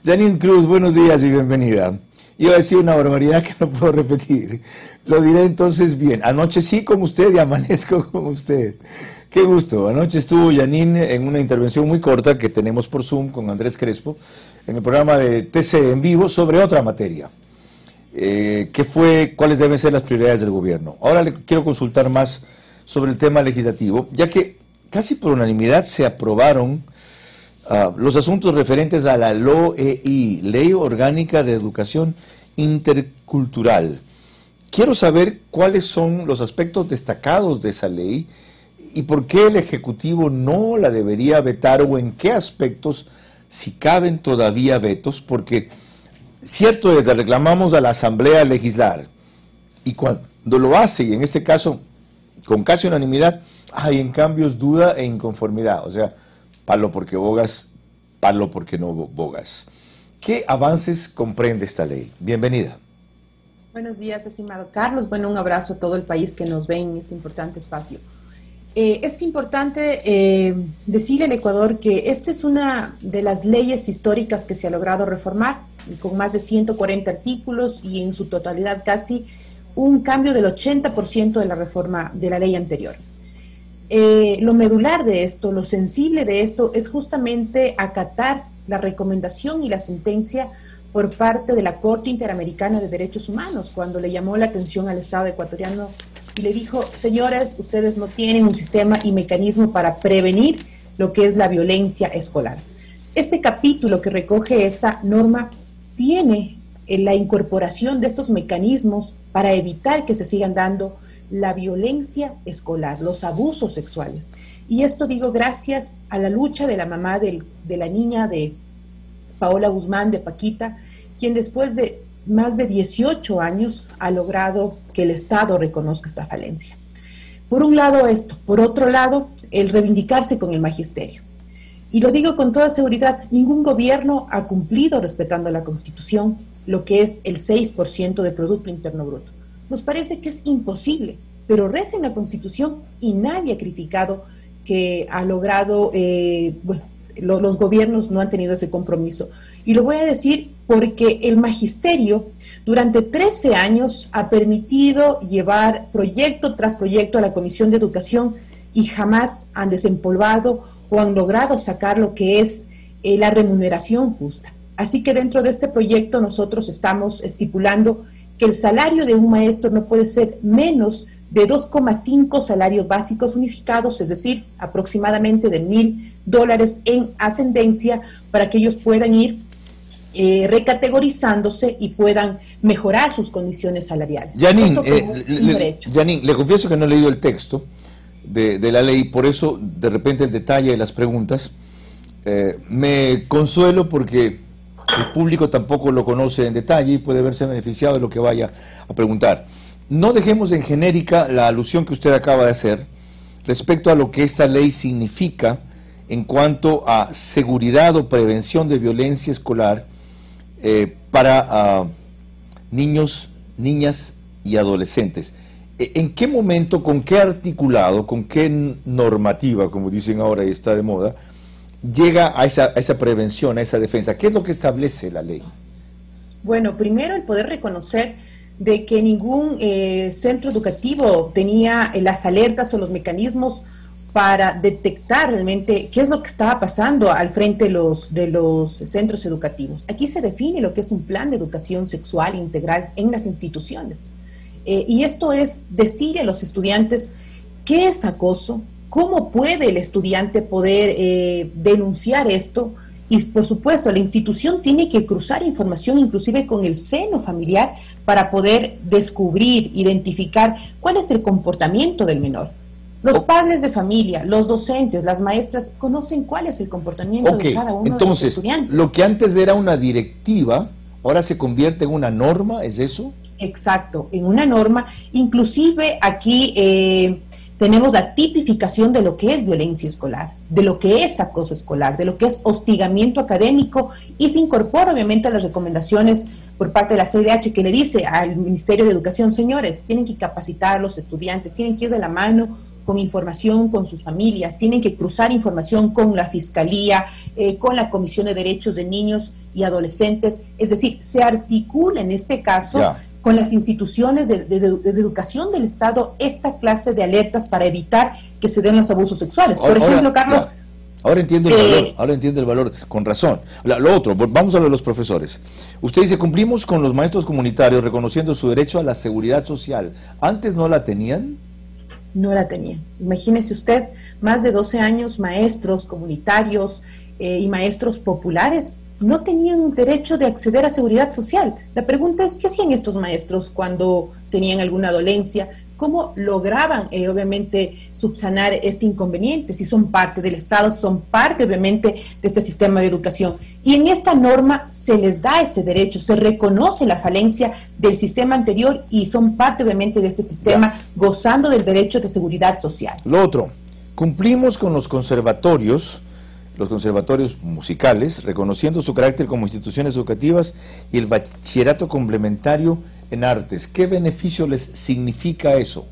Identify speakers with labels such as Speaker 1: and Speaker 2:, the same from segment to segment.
Speaker 1: Janine Cruz, buenos días y bienvenida. Iba a decir una barbaridad que no puedo repetir. Lo diré entonces bien. Anoche sí con usted y amanezco con usted. Qué gusto. Anoche estuvo Janine en una intervención muy corta que tenemos por Zoom con Andrés Crespo en el programa de TC en vivo sobre otra materia. Que fue cuáles deben ser las prioridades del gobierno. Ahora le quiero consultar más sobre el tema legislativo, ya que casi por unanimidad se aprobaron los asuntos referentes a la LOEI, Ley Orgánica de Educación Intercultural. Quiero saber cuáles son los aspectos destacados de esa ley y por qué el Ejecutivo no la debería vetar o en qué aspectos, si caben todavía vetos, porque cierto es que reclamamos a la Asamblea legislar y cuando lo hace, y en este caso con casi unanimidad, hay en cambios duda e inconformidad, o sea, palo porque bogas, palo porque no bogas. ¿Qué avances comprende esta ley? Bienvenida.
Speaker 2: Buenos días, estimado Carlos. Bueno, un abrazo a todo el país que nos ve en este importante espacio. Es importante decirle al Ecuador que esta es una de las leyes históricas que se ha logrado reformar, con más de 140 artículos y en su totalidad casi un cambio del 80% de la reforma de la ley anterior. Lo medular de esto, lo sensible de esto, es justamente acatar la recomendación y la sentencia por parte de la Corte Interamericana de Derechos Humanos, cuando le llamó la atención al Estado ecuatoriano y le dijo: señores, ustedes no tienen un sistema y mecanismo para prevenir lo que es la violencia escolar. Este capítulo que recoge esta norma tiene la incorporación de estos mecanismos para evitar que se sigan dando la violencia escolar, los abusos sexuales. Y esto digo gracias a la lucha de la mamá de la niña de Paola Guzmán, de Paquita, quien después de más de 18 años ha logrado que el Estado reconozca esta falencia. Por un lado esto, por otro lado el reivindicarse con el magisterio. Y lo digo con toda seguridad, ningún gobierno ha cumplido respetando la Constitución lo que es el 6% de Producto Interno Bruto. Nos parece que es imposible, pero reza en la Constitución y nadie ha criticado que ha logrado, los gobiernos no han tenido ese compromiso. Y lo voy a decir porque el magisterio durante 13 años ha permitido llevar proyecto tras proyecto a la Comisión de Educación y jamás han desempolvado o han logrado sacar lo que es la remuneración justa. Así que dentro de este proyecto nosotros estamos estipulando que el salario de un maestro no puede ser menos de 2,5 salarios básicos unificados, es decir, aproximadamente de $1,000 en ascendencia, para que ellos puedan ir recategorizándose y puedan mejorar sus condiciones salariales.
Speaker 1: Janine, le confieso que no he leído el texto de la ley, por eso de repente el detalle de las preguntas. Me consuelo porque el público tampoco lo conoce en detalle y puede verse beneficiado de lo que vaya a preguntar. No dejemos en genérica la alusión que usted acaba de hacer respecto a lo que esta ley significa en cuanto a seguridad o prevención de violencia escolar para niños, niñas y adolescentes. ¿En qué momento, con qué articulado, con qué normativa, como dicen ahora y está de moda, llega a esa prevención, a esa defensa? ¿Qué es lo que establece la ley?
Speaker 2: Bueno, primero el poder reconocer de que ningún centro educativo tenía las alertas o los mecanismos para detectar realmente qué es lo que estaba pasando al frente de los centros educativos. Aquí se define lo que es un plan de educación sexual integral en las instituciones. Y esto es decir a los estudiantes qué es acoso, cómo puede el estudiante poder denunciar esto. Y por supuesto la institución tiene que cruzar información inclusive con el seno familiar para poder descubrir, identificar cuál es el comportamiento del menor. Los padres de familia, los docentes, las maestras conocen cuál es el comportamiento de cada uno de los estudiantes.
Speaker 1: Entonces, lo que antes era una directiva, ahora se convierte en una norma, ¿es eso?
Speaker 2: Exacto, en una norma. Inclusive aquí tenemos la tipificación de lo que es violencia escolar, de lo que es acoso escolar, de lo que es hostigamiento académico, y se incorpora obviamente a las recomendaciones por parte de la CIDH, que le dice al Ministerio de Educación: señores, tienen que capacitar a los estudiantes, tienen que ir de la mano con información con sus familias, tienen que cruzar información con la Fiscalía, con la Comisión de Derechos de Niños y Adolescentes, es decir, se articula en este caso con las instituciones de educación del Estado esta clase de alertas para evitar que se den los abusos sexuales. Por ejemplo, Carlos...
Speaker 1: Ahora entiendo el valor, ahora entiende el valor, con razón. Lo otro, vamos a lo de los profesores. Usted dice, cumplimos con los maestros comunitarios reconociendo su derecho a la seguridad social. ¿Antes no la tenían?
Speaker 2: No la tenían. Imagínese usted, más de 12 años maestros comunitarios y maestros populares no tenían derecho de acceder a seguridad social. La pregunta es, ¿qué hacían estos maestros cuando tenían alguna dolencia? ¿Cómo lograban, obviamente, subsanar este inconveniente? Si son parte del Estado, son parte, obviamente, de este sistema de educación. Y en esta norma se les da ese derecho, se reconoce la falencia del sistema anterior y son parte, obviamente, de ese sistema, gozando del derecho de seguridad social.
Speaker 1: Lo otro, cumplimos con los conservatorios musicales, reconociendo su carácter como instituciones educativas y el bachillerato complementario en artes. ¿Qué beneficio les significa eso?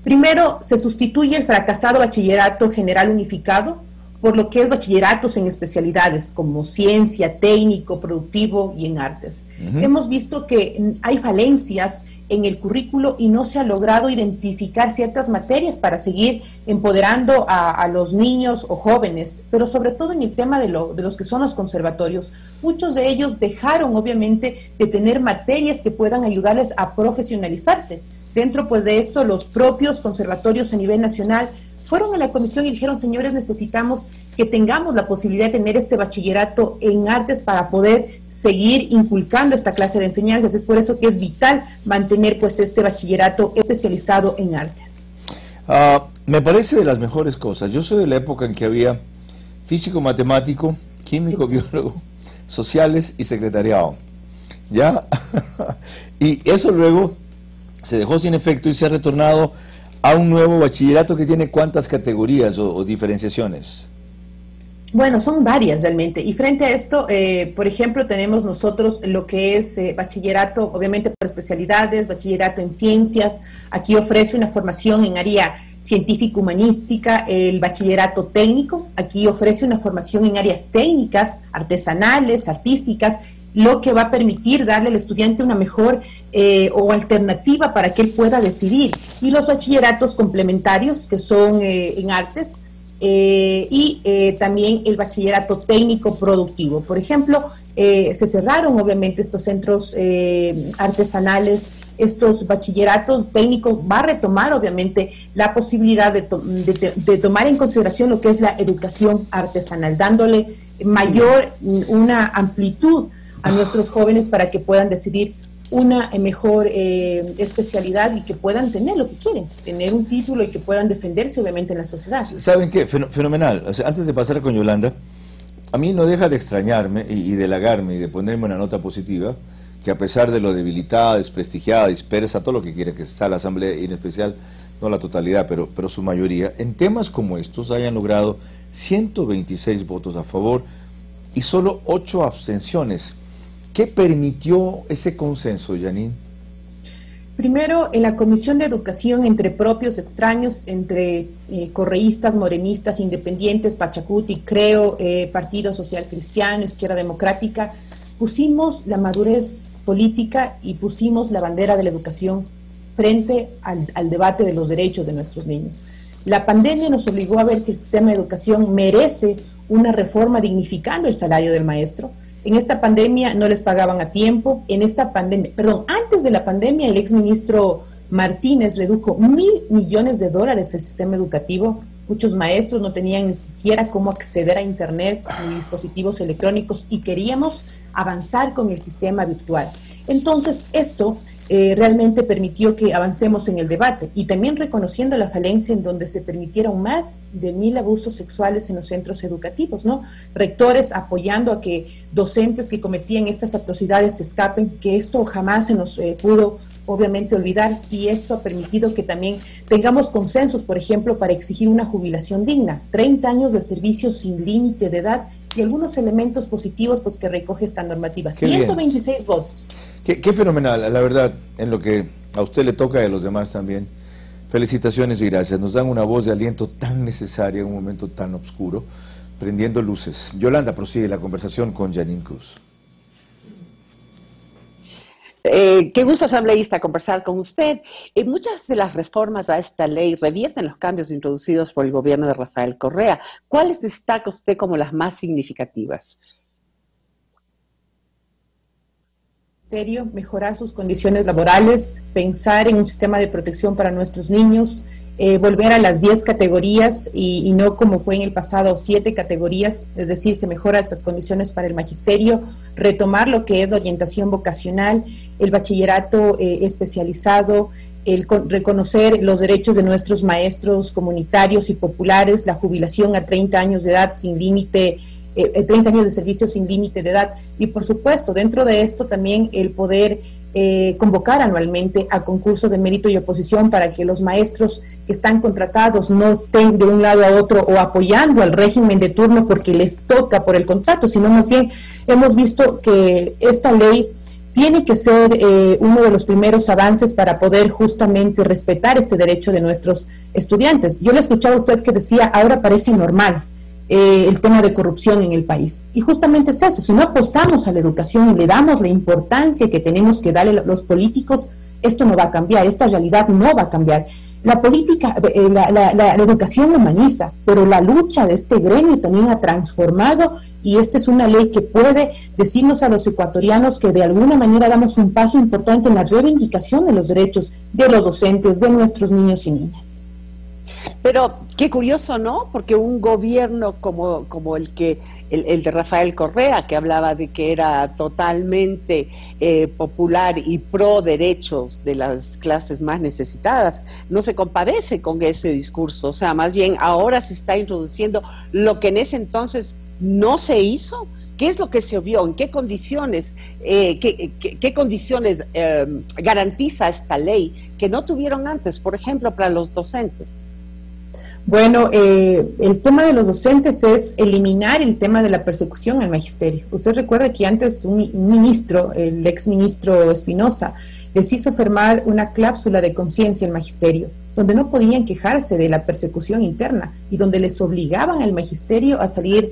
Speaker 2: Primero, se sustituye el fracasado bachillerato general unificado por lo que es bachilleratos en especialidades como ciencia, técnico, productivo y en artes. Hemos visto que hay falencias en el currículo y no se ha logrado identificar ciertas materias para seguir empoderando a los niños o jóvenes, pero sobre todo en el tema de los que son los conservatorios. Muchos de ellos dejaron, obviamente, de tener materias que puedan ayudarles a profesionalizarse. Dentro, pues, de esto, los propios conservatorios a nivel nacional fueron a la comisión y dijeron, señores, necesitamos que tengamos la posibilidad de tener este bachillerato en artes para poder seguir inculcando esta clase de enseñanzas. Es por eso que es vital mantener, pues, este bachillerato especializado en artes.
Speaker 1: Me parece de las mejores cosas. Yo soy de la época en que había físico, matemático, químico, biólogo, sociales y secretariado. ¿Ya? Y eso luego se dejó sin efecto y se ha retornado a un nuevo bachillerato que tiene ¿cuántas categorías o diferenciaciones?
Speaker 2: Bueno, son varias realmente, y frente a esto, por ejemplo, tenemos nosotros lo que es bachillerato, obviamente por especialidades, bachillerato en ciencias. Aquí ofrece una formación en área científico-humanística, el bachillerato técnico. Aquí ofrece una formación en áreas técnicas, artesanales, artísticas, lo que va a permitir darle al estudiante una mejor o alternativa para que él pueda decidir. Y los bachilleratos complementarios, que son en artes, y también el bachillerato técnico productivo. Por ejemplo, se cerraron obviamente estos centros artesanales, estos bachilleratos técnicos. Va a retomar obviamente la posibilidad de tomar en consideración lo que es la educación artesanal, dándole una amplitud a nuestros jóvenes para que puedan decidir una mejor especialidad y que puedan tener lo que quieren, tener un título y que puedan defenderse obviamente en la sociedad.
Speaker 1: ¿Saben qué? Fenomenal. O sea, antes de pasar con Yolanda, a mí no deja de extrañarme y de halagarme y de ponerme una nota positiva que a pesar de lo debilitada, desprestigiada, dispersa, todo lo que quiere que sea la Asamblea y en especial, no la totalidad, pero su mayoría, en temas como estos hayan logrado 126 votos a favor y solo 8 abstenciones. ¿Qué permitió ese consenso, Janine?
Speaker 2: Primero, en la Comisión de Educación, entre propios extraños, entre correístas, morenistas, independientes, Pachacuti, Creo, Partido Social Cristiano, Izquierda Democrática, pusimos la madurez política y pusimos la bandera de la educación frente al debate de los derechos de nuestros niños. La pandemia nos obligó a ver que el sistema de educación merece una reforma dignificando el salario del maestro. En esta pandemia no les pagaban a tiempo. Antes de la pandemia, el exministro Martínez redujo $1.000 millones el sistema educativo. Muchos maestros no tenían ni siquiera cómo acceder a internet ni dispositivos electrónicos y queríamos avanzar con el sistema virtual. Entonces, esto realmente permitió que avancemos en el debate y también reconociendo la falencia en donde se permitieron más de 1.000 abusos sexuales en los centros educativos, ¿no? Rectores apoyando a que docentes que cometían estas atrocidades se escapen, que esto jamás se nos pudo obviamente olvidar, y esto ha permitido que también tengamos consensos, por ejemplo, para exigir una jubilación digna, 30 años de servicio sin límite de edad y algunos elementos positivos pues que recoge esta normativa. 126 votos.
Speaker 1: Qué fenomenal, la verdad, en lo que a usted le toca y a los demás también. Felicitaciones y gracias. Nos dan una voz de aliento tan necesaria en un momento tan oscuro, prendiendo luces. Yolanda prosigue la conversación con Janine Cruz.
Speaker 3: Qué gusto, asambleísta, conversar con usted. Muchas de las reformas a esta ley revierten los cambios introducidos por el gobierno de Rafael Correa. ¿Cuáles destaca usted como las más significativas?
Speaker 2: Mejorar sus condiciones laborales, pensar en un sistema de protección para nuestros niños, volver a las 10 categorías y no como fue en el pasado 7 categorías, es decir, se mejoran estas condiciones para el magisterio, retomar lo que es la orientación vocacional, el bachillerato especializado, reconocer los derechos de nuestros maestros comunitarios y populares, la jubilación a 30 años de edad sin límite, 30 años de servicio sin límite de edad, y por supuesto dentro de esto también el poder convocar anualmente a concurso de mérito y oposición para que los maestros que están contratados no estén de un lado a otro o apoyando al régimen de turno porque les toca por el contrato, sino más bien hemos visto que esta ley tiene que ser uno de los primeros avances para poder justamente respetar este derecho de nuestros estudiantes. Yo le escuchaba a usted que decía, ahora parece normal el tema de corrupción en el país. Y justamente es eso, si no apostamos a la educación y le damos la importancia que tenemos que darle los políticos, esto no va a cambiar, esta realidad no va a cambiar. La política, la educación humaniza, pero la lucha de este gremio también ha transformado y esta es una ley que puede decirnos a los ecuatorianos que de alguna manera damos un paso importante en la reivindicación de los derechos de los docentes, de nuestros niños y niñas.
Speaker 3: Pero qué curioso, ¿no? Porque un gobierno como el de Rafael Correa, que hablaba de que era totalmente popular y pro derechos de las clases más necesitadas, no se compadece con ese discurso. O sea, más bien ahora se está introduciendo lo que en ese entonces no se hizo. ¿Qué es lo que se vio? ¿En qué condiciones, qué condiciones garantiza esta ley que no tuvieron antes, por ejemplo, para los docentes?
Speaker 2: Bueno, el tema de los docentes es eliminar el tema de la persecución al magisterio. Usted recuerda que antes un ministro, el exministro Espinosa, les hizo firmar una cláusula de conciencia al magisterio, donde no podían quejarse de la persecución interna y donde les obligaban al magisterio a salir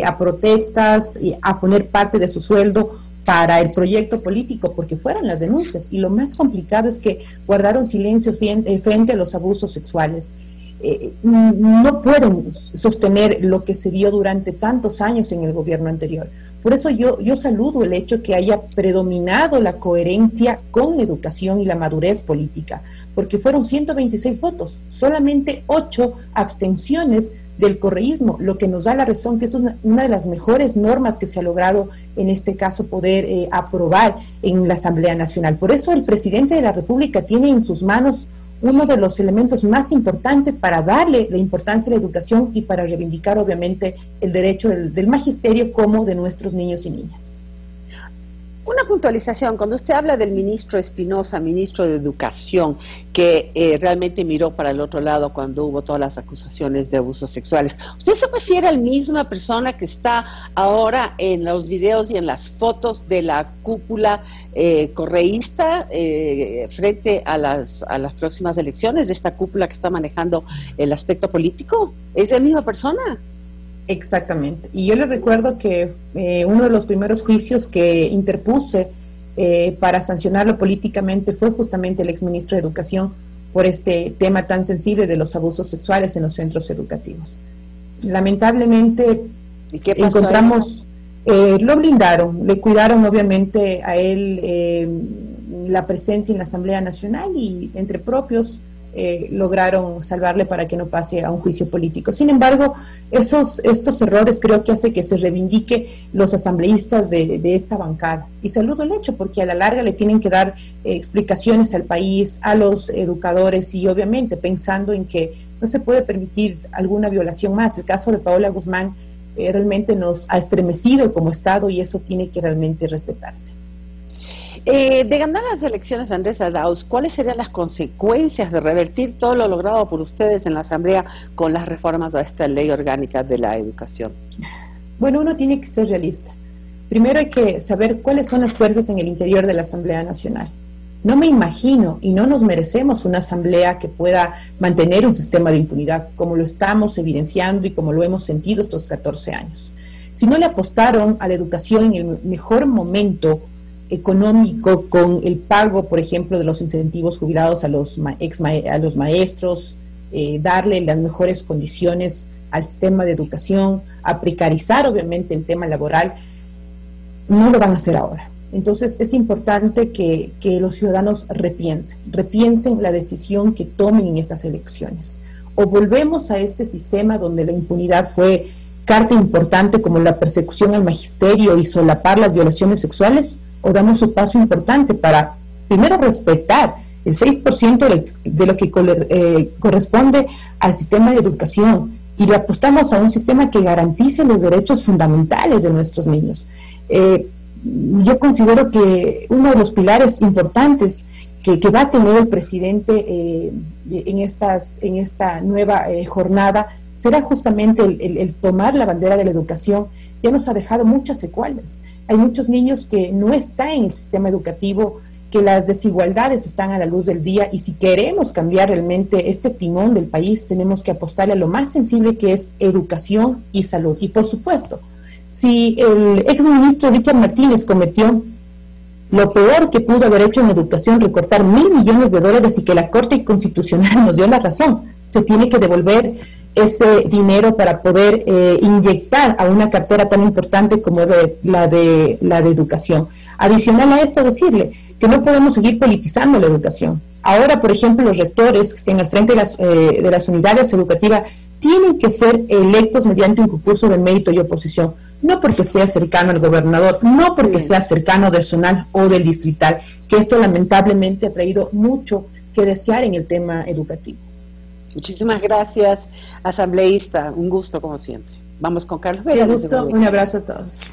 Speaker 2: a protestas y a poner parte de su sueldo para el proyecto político, porque fueron las denuncias. Y lo más complicado es que guardaron silencio frente a los abusos sexuales. No pueden sostener lo que se dio durante tantos años en el gobierno anterior. Por eso yo saludo el hecho que haya predominado la coherencia con la educación y la madurez política, porque fueron 126 votos, solamente 8 abstenciones del correísmo, lo que nos da la razón que es una de las mejores normas que se ha logrado en este caso poder aprobar en la Asamblea Nacional. Por eso el presidente de la República tiene en sus manos uno de los elementos más importantes para darle la importancia a la educación y para reivindicar obviamente el derecho del magisterio como de nuestros niños y niñas.
Speaker 3: Una puntualización, cuando usted habla del ministro Espinosa, ministro de Educación, que realmente miró para el otro lado cuando hubo todas las acusaciones de abusos sexuales, ¿usted se refiere a la misma persona que está ahora en los videos y en las fotos de la cúpula correísta frente a las próximas elecciones, de esta cúpula que está manejando el aspecto político? ¿Es la misma persona?
Speaker 2: Exactamente. Y yo le recuerdo que uno de los primeros juicios que interpuse para sancionarlo políticamente fue justamente el exministro de Educación por este tema tan sensible de los abusos sexuales en los centros educativos. Lamentablemente encontramos, lo blindaron, le cuidaron obviamente a él la presencia en la Asamblea Nacional y entre propios lograron salvarle para que no pase a un juicio político. Sin embargo, estos errores creo que hace que se reivindique los asambleístas de esta bancada. Y saludo el hecho, porque a la larga le tienen que dar explicaciones al país, a los educadores y obviamente pensando en que no se puede permitir alguna violación más. El caso de Paola Guzmán realmente nos ha estremecido como Estado y eso tiene que realmente respetarse.
Speaker 3: De ganar las elecciones, Andrés Arauz, ¿cuáles serían las consecuencias de revertir todo lo logrado por ustedes en la Asamblea con las reformas a esta ley orgánica de la educación?
Speaker 2: Bueno, uno tiene que ser realista. Primero hay que saber cuáles son las fuerzas en el interior de la Asamblea Nacional. No me imagino y no nos merecemos una asamblea que pueda mantener un sistema de impunidad como lo estamos evidenciando y como lo hemos sentido estos 14 años. Si no le apostaron a la educación en el mejor momento económico con el pago, por ejemplo, de los incentivos jubilados a los maestros, darle las mejores condiciones al sistema de educación, a precarizar obviamente el tema laboral, no lo van a hacer ahora. Entonces es importante que los ciudadanos repiensen la decisión que tomen en estas elecciones. O volvemos a ese sistema donde la impunidad fue carta importante como la persecución al magisterio y solapar las violaciones sexuales, o damos un paso importante para primero respetar el 6% de lo que corresponde al sistema de educación y le apostamos a un sistema que garantice los derechos fundamentales de nuestros niños. Yo considero que uno de los pilares importantes que va a tener el presidente en esta nueva jornada será justamente el tomar la bandera de la educación. Ya nos ha dejado muchas secuelas. Hay muchos niños que no están en el sistema educativo, que las desigualdades están a la luz del día, y si queremos cambiar realmente este timón del país, tenemos que apostarle a lo más sensible, que es educación y salud. Y por supuesto, si el exministro Richard Martínez cometió lo peor que pudo haber hecho en educación, recortar $1.000 millones y que la Corte Constitucional nos dio la razón, se tiene que devolver ese dinero para poder inyectar a una cartera tan importante como la de educación. Adicional a esto, decirle que no podemos seguir politizando la educación. Ahora, por ejemplo, los rectores que estén al frente de las unidades educativas tienen que ser electos mediante un concurso de mérito y oposición, no porque sea cercano al gobernador, no porque sea cercano del zonal o del distrital, que esto lamentablemente ha traído mucho que desear en el tema educativo.
Speaker 3: Muchísimas gracias, asambleísta. Un gusto como siempre. Vamos con Carlos Vera.
Speaker 2: Un gusto, un abrazo a todos.